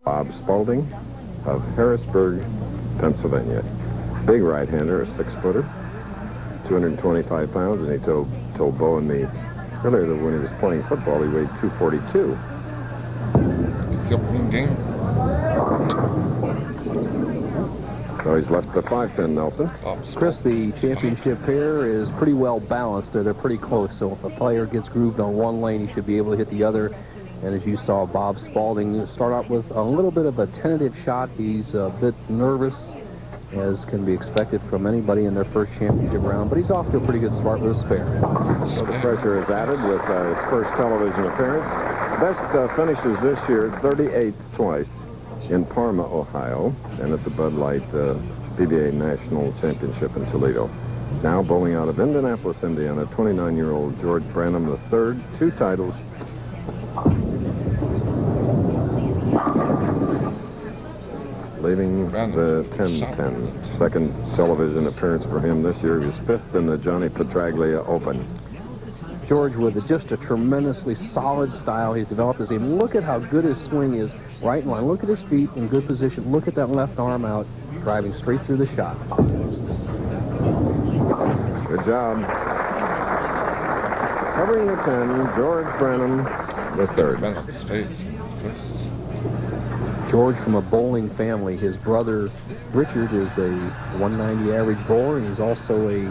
Bob Spaulding of Harrisburg, Pennsylvania. Big right-hander, a 6-footer, 225 pounds, and he told Bo and me earlier that when he was playing football, he weighed 242. Game. So he's left the 5-pin, Nelson. Chris, the championship pair is pretty well balanced. They're pretty close, so if a player gets grooved on one lane, he should be able to hit the other. And as you saw, Bob Spaulding start out with a little bit of a tentative shot. He's a bit nervous, as can be expected from anybody in their first championship round, but he's off to a pretty good start with a spare. So the pressure is added with his first television appearance. Best finishes this year, 38th twice in Parma, Ohio, and at the Bud Light PBA National Championship in Toledo. Now bowling out of Indianapolis, Indiana, 29-year-old George Branham III, 2 titles. Leaving the 10-10. Second television appearance for him this year. He was 5th in the Johnny Petraglia Open. George with just a tremendously solid style. He's developed his game. Look at how good his swing is. Right in line. Look at his feet in good position. Look at that left arm out, driving straight through the shot. Good job. Covering the 10, George Branham III. George from a bowling family. His brother Richard is a 190 average bowler, and he's also a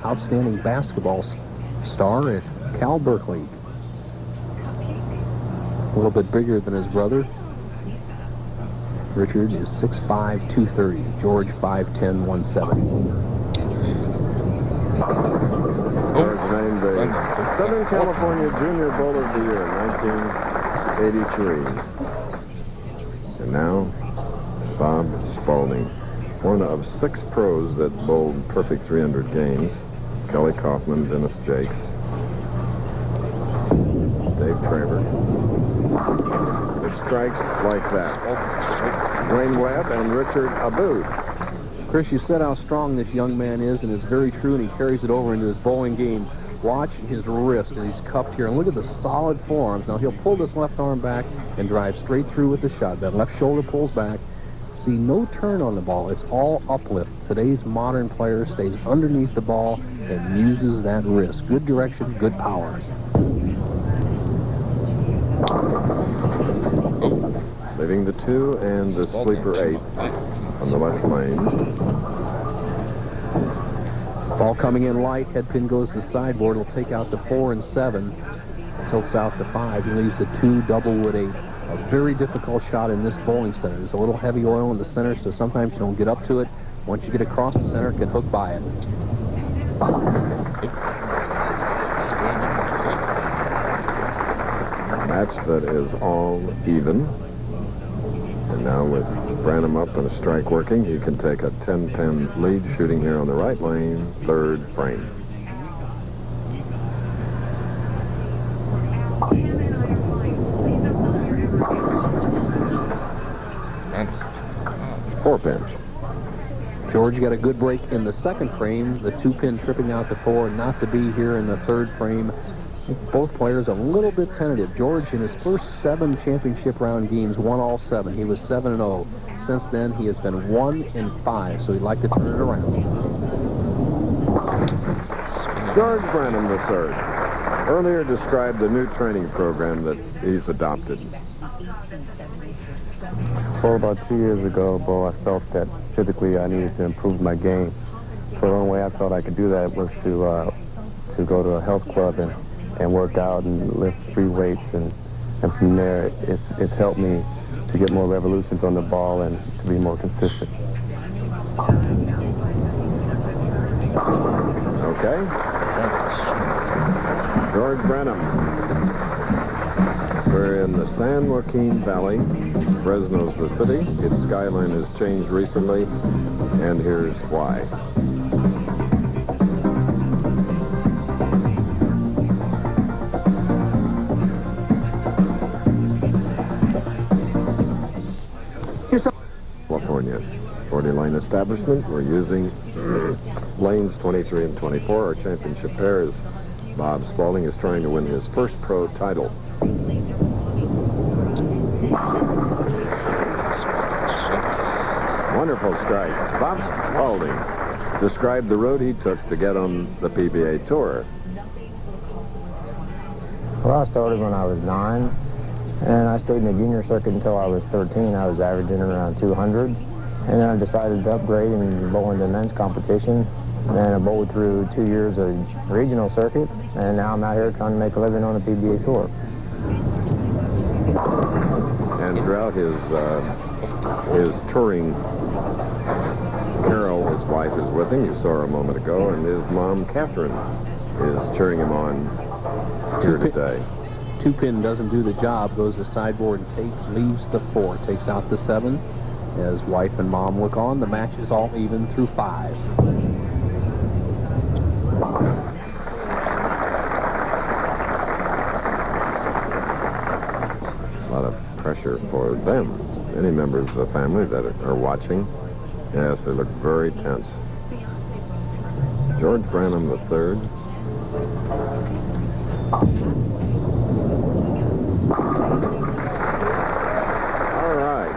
outstanding basketball star at Cal Berkeley. A little bit bigger than his brother. Richard is 6'5", 230. George 5'10", 170. George named the Southern California Junior Bowler of the Year, 1983. And now, Bob Spaulding, one of 6 pros that bowled perfect 300 games. Kelly Kaufman, Dennis Jakes, Dave Traver. It strikes like that. Wayne Webb and Richard Abboud. Chris, you said how strong this young man is, and it's very true, and he carries it over into his bowling game. Watch his wrist, and he's cupped here, and look at the solid forearms. Now he'll pull this left arm back and drive straight through with the shot. That left shoulder pulls back. See, no turn on the ball. It's all uplift. Today's modern player stays underneath the ball and uses that wrist. Good direction, good power. Leaving the 2 and the sleeper 8 on the left lane. Ball coming in light. Head pin goes to the sideboard. He'll take out the 4 and 7. Tilts out the 5. He leaves the 2 double wood 8. A very difficult shot in this bowling center. There's a little heavy oil in the center, so sometimes you don't get up to it. Once you get across the center, it can hook by it. Match that is all even. And now with Branham up and a strike working, he can take a 10-pin lead shooting here on the right lane, 3rd frame. Four pin. George got a good break in the 2nd frame. The 2-pin tripping out the 4, not to be here in the 3rd frame. Both players a little bit tentative. George, in his first 7 championship round games, won all 7. He was 7-0. Since then, he has been 1-5, so he'd like to turn it around. George Branham III earlier described the new training program that he's adopted. For about 2 years ago, Bo, I felt that physically I needed to improve my game. So the only way I felt I could do that was to go to a health club and work out and lift free weights, and from there it's helped me to get more revolutions on the ball and to be more consistent. Okay. George Branham. We're in the San Joaquin Valley. Fresno's the city. Its skyline has changed recently, and here's why. California 40-lane establishment. We're using lanes 23 and 24. Our championship pair is Bob Spaulding is trying to win his first pro title. Wonderful strike. Bob Spaulding described the road he took to get on the PBA Tour. Well, I started when I was 9, and I stayed in the junior circuit until I was 13. I was averaging around 200, and then I decided to upgrade and bowl into men's competition. And I bowled through 2 years of regional circuit, and now I'm out here trying to make a living on the PBA Tour. And throughout his touring, Carol, his wife, is with him. You saw her a moment ago, and his mom, Catherine, is cheering him on here today. 2-pin doesn't do the job, goes to sideboard and leaves the 4, takes out the 7. As wife and mom look on, the match is all even through 5. A lot of pressure for them. Any members of the family that are watching, yes, they look very tense. George Branham III. All right.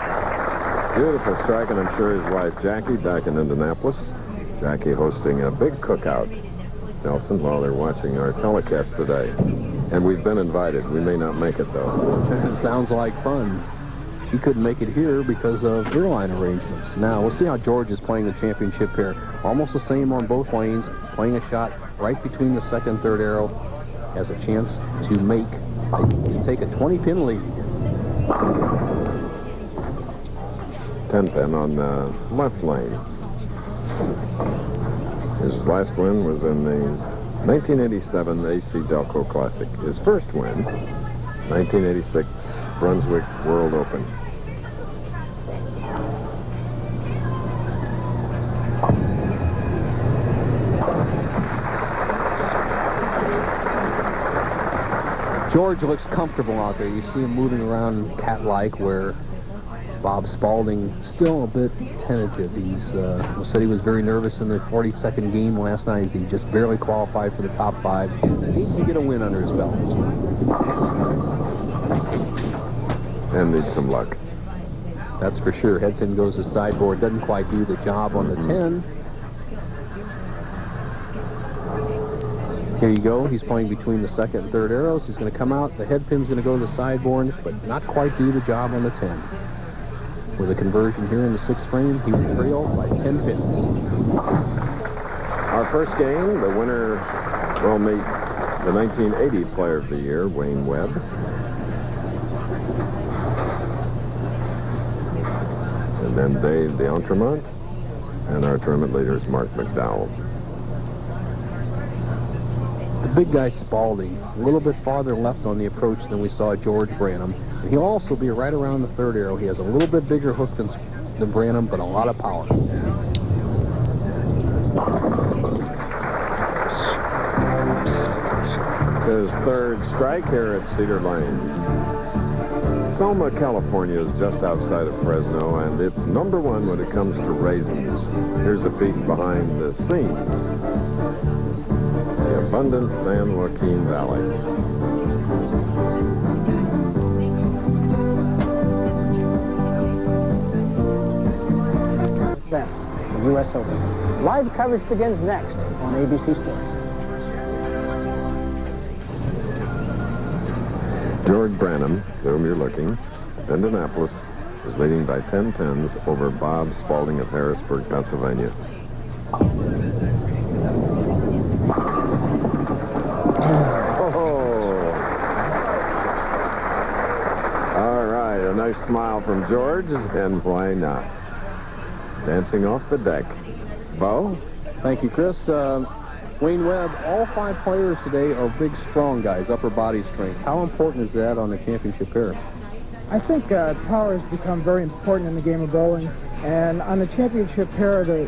Beautiful strike, and I'm sure his wife Jackie back in Indianapolis. Jackie hosting a big cookout, Nelson, while they're watching our telecast today. And we've been invited. We may not make it, though. Sounds like fun. She couldn't make it here because of airline arrangements. Now, we'll see how George is playing the championship pair. Almost the same on both lanes, playing a shot right between the second and third arrow. Has a chance to take a 20-pin lead. 10-pin on the left lane. His last win was in the 1987 AC Delco Classic. His first win, 1986 Brunswick World Open. George looks comfortable out there. You see him moving around cat-like, where Bob Spaulding still a bit tentative. He's said he was very nervous in the 42nd game last night as he just barely qualified for the top 5. He needs to get a win under his belt. And needs some luck. That's for sure. Head pin goes to sideboard. Doesn't quite do the job on the 10. Here you go. He's playing between the second and third arrows. He's going to come out. The head pin's going to go to the sideboard, but not quite do the job on the 10. With a conversion here in the 6th frame, he was trailed by 10 pins. Our first game, the winner will meet the 1980 Player of the Year, Wayne Webb. And then Dave D'Entremont, and our tournament leader is Mark McDowell. The big guy Spaulding, a little bit farther left on the approach than we saw George Branham. And he'll also be right around the third arrow. He has a little bit bigger hook than Branham, but a lot of power. His third strike here at Cedar Lanes. Selma, California is just outside of Fresno, and it's number 1 when it comes to raisins. Here's a peek behind the scenes. The abundant San Joaquin Valley. Best, the U.S. Open. Live coverage begins next on ABC Sports. George Branham, to whom you're looking, of Indianapolis, is leading by 10 pins over Bob Spaulding of Harrisburg, Pennsylvania. All right, a nice smile from George, and why not? Dancing off the deck. Bo? Thank you, Chris. Wayne Webb, all 5 players today are big, strong guys, upper body strength. How important is that on the championship pair? I think power has become very important in the game of bowling. And on the championship pair, the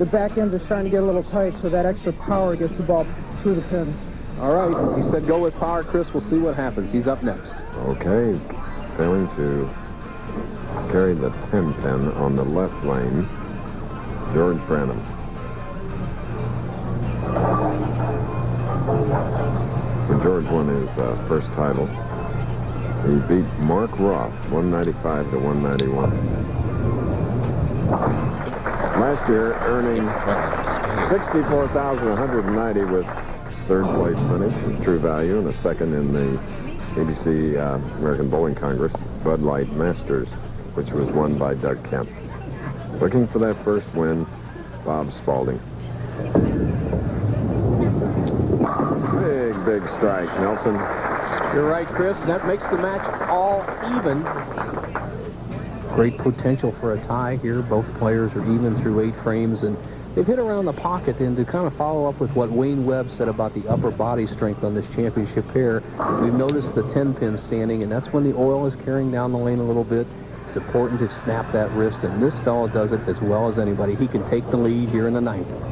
back ends are starting to get a little tight, so that extra power gets the ball through the pins. All right, he said go with power, Chris. We'll see what happens. He's up next. Okay, failing to carry the 10 pin on the left lane, George Branham. When George won his first title, he beat Mark Roth 195 to 191. Last year, earning $64,190 with third place finish in True Value and a second in the ABC American Bowling Congress Bud Light Masters, which was won by Doug Kemp. Looking for that first win, Bob Spaulding. Big strike, Nelson. You're right, Chris. That makes the match all even. Great potential for a tie here. Both players are even through 8 frames, and they've hit around the pocket. And to kind of follow up with what Wayne Webb said about the upper body strength on this championship pair, we've noticed the 10-pin standing, and that's when the oil is carrying down the lane a little bit. It's important to snap that wrist, and this fellow does it as well as anybody. He can take the lead here in the 9th.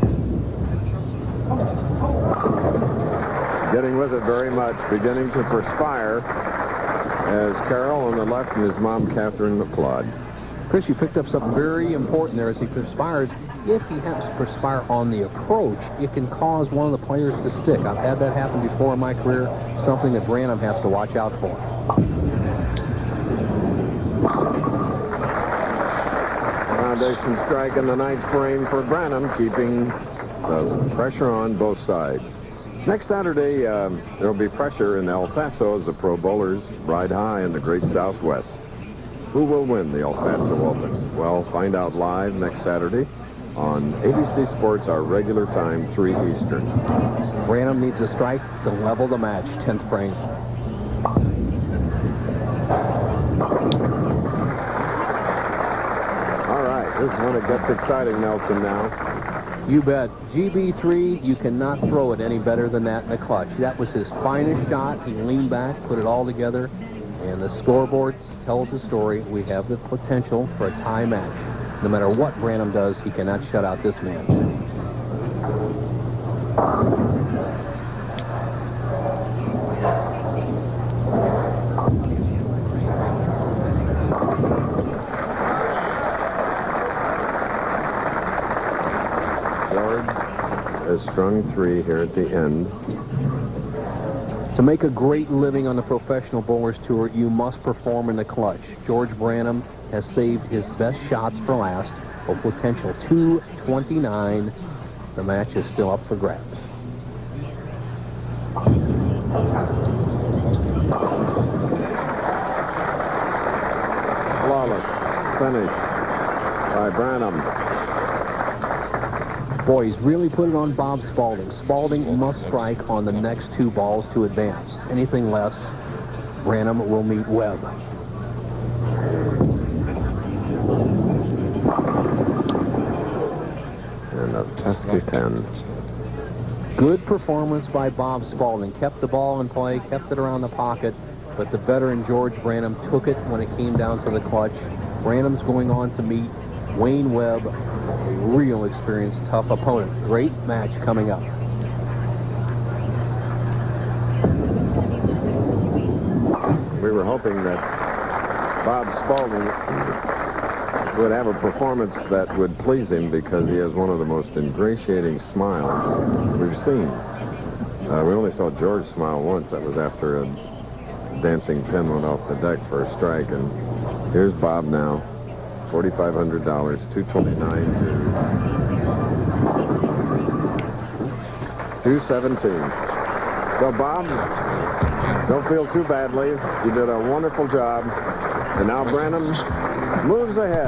Getting with it very much, beginning to perspire as Carroll on the left and his mom, Catherine, applaud. Chris, you picked up something very important there as he perspires. If he happens to perspire on the approach, it can cause one of the players to stick. I've had that happen before in my career, something that Branham has to watch out for. Foundation strike in the 9th frame for Branham, keeping the pressure on both sides. Next Saturday, there will be pressure in El Paso as the pro bowlers ride high in the Great Southwest. Who will win the El Paso Open? Well, find out live next Saturday on ABC Sports, our regular time, 3 Eastern. Branham needs a strike to level the match, 10th frame. All right, this is when it gets exciting, Nelson, now. You bet. GB3, you cannot throw it any better than that in the clutch. That was his finest shot. He leaned back, put it all together, and the scoreboard tells the story. We have the potential for a tie match. No matter what Branham does, he cannot shut out this man. Has strung 3 here at the end. To make a great living on the Professional Bowlers Tour, you must perform in the clutch. George Branham has saved his best shots for last. A potential 229. The match is still up for grabs. Flawless finish by Branham. Boy, he's really put it on Bob Spaulding. Spaulding must strike on the next 2 balls to advance. Anything less, Branham will meet Webb. And a pesky 10. Good performance by Bob Spaulding. Kept the ball in play, kept it around the pocket, but the veteran George Branham took it when it came down to the clutch. Branham's going on to meet Wayne Webb, a real experienced, tough opponent. Great match coming up. We were hoping that Bob Spaulding would have a performance that would please him because he has one of the most ingratiating smiles we've seen. We only saw George smile once. That was after a dancing pin went off the deck for a strike. And here's Bob now. $4,500, 229 to 217. So Bob, don't feel too badly. You did a wonderful job. And now Branham moves ahead.